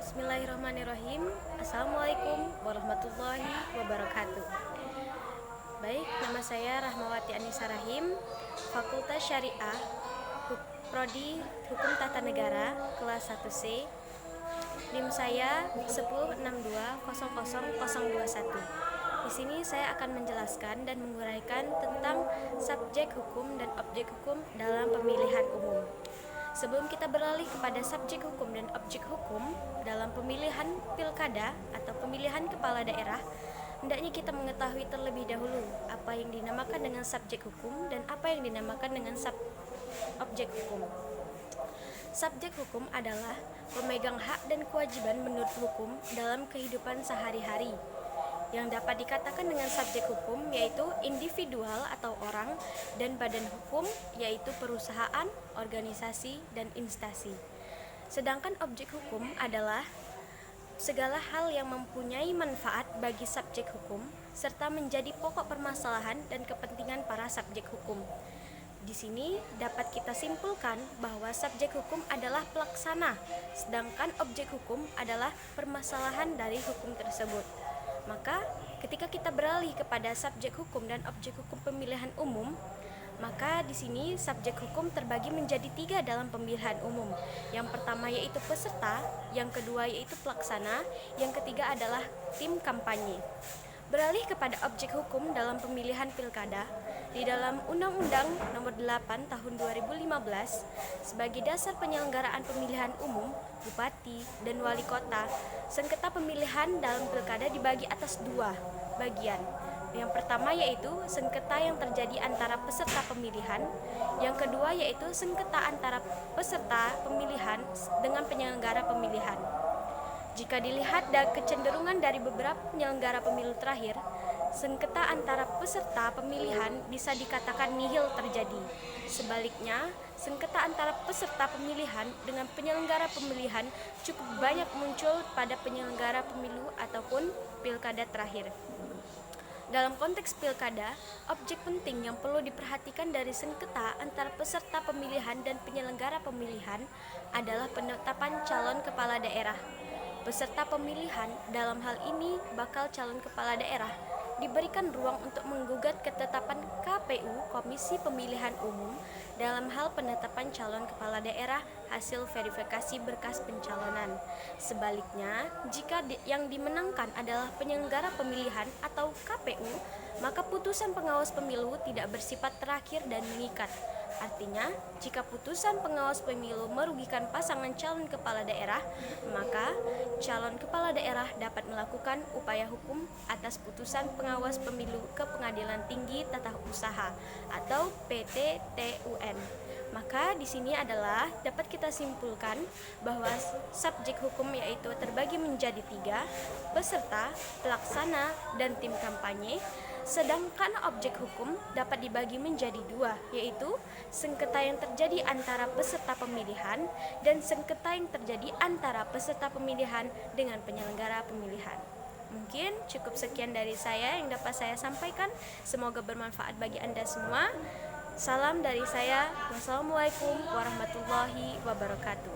Bismillahirrahmanirrahim. Assalamualaikum warahmatullahi wabarakatuh. Baik, nama saya Rahmawati Anissa Rahim, Fakultas Syariah, Prodi Hukum Tata Negara, kelas 1C. NIM saya 1062000021. Di sini saya akan menjelaskan dan menguraikan tentang subjek hukum dan objek hukum dalam pemilihan umum. Sebelum kita beralih kepada subjek hukum dan objek hukum dalam pemilihan pilkada atau pemilihan kepala daerah, hendaknya kita mengetahui terlebih dahulu apa yang dinamakan dengan subjek hukum dan apa yang dinamakan dengan objek hukum. Subjek hukum adalah pemegang hak dan kewajiban menurut hukum dalam kehidupan sehari-hari. Yang dapat dikatakan dengan subjek hukum yaitu individual atau orang, dan badan hukum yaitu perusahaan, organisasi, dan instansi. Sedangkan objek hukum adalah segala hal yang mempunyai manfaat bagi subjek hukum serta menjadi pokok permasalahan dan kepentingan para subjek hukum. Di sini dapat kita simpulkan bahwa subjek hukum adalah pelaksana, sedangkan objek hukum adalah permasalahan dari hukum tersebut. Maka ketika kita beralih kepada subjek hukum dan objek hukum pemilihan umum, maka di sini subjek hukum terbagi menjadi 3 dalam pemilihan umum. Yang pertama yaitu peserta, yang kedua yaitu pelaksana, yang ketiga adalah tim kampanye. Beralih kepada objek hukum dalam pemilihan pilkada, di dalam Undang-Undang Nomor 8 Tahun 2015 sebagai dasar penyelenggaraan pemilihan umum, bupati, dan wali kota, sengketa pemilihan dalam pilkada dibagi atas 2 bagian. Yang pertama yaitu sengketa yang terjadi antara peserta pemilihan, yang kedua yaitu sengketa antara peserta pemilihan dengan penyelenggara pemilihan. Jika dilihat dari kecenderungan dari beberapa penyelenggara pemilu terakhir, sengketa antara peserta pemilihan bisa dikatakan nihil terjadi. Sebaliknya, sengketa antara peserta pemilihan dengan penyelenggara pemilihan cukup banyak muncul pada penyelenggara pemilu ataupun pilkada terakhir. Dalam konteks pilkada, objek penting yang perlu diperhatikan dari sengketa antara peserta pemilihan dan penyelenggara pemilihan adalah penetapan calon kepala daerah. Peserta pemilihan dalam hal ini bakal calon kepala daerah diberikan ruang untuk menggugat ketetapan KPU Komisi Pemilihan Umum dalam hal penetapan calon kepala daerah hasil verifikasi berkas pencalonan. Sebaliknya, jika yang dimenangkan adalah penyelenggara pemilihan atau KPU, maka putusan pengawas pemilu tidak bersifat terakhir dan mengikat. Artinya, jika putusan pengawas pemilu merugikan pasangan calon kepala daerah, maka calon kepala daerah dapat melakukan upaya hukum atas putusan pengawas pemilu ke Pengadilan Tinggi Tata Usaha atau PT-TUN. Maka di sini adalah dapat kita simpulkan bahwa subjek hukum yaitu terbagi menjadi 3, peserta, pelaksana, dan tim kampanye. Sedangkan objek hukum dapat dibagi menjadi 2, yaitu sengketa yang terjadi antara peserta pemilihan dan sengketa yang terjadi antara peserta pemilihan dengan penyelenggara pemilihan. Mungkin cukup sekian dari saya yang dapat saya sampaikan. Semoga bermanfaat bagi Anda semua. Salam dari saya. Wassalamualaikum warahmatullahi wabarakatuh.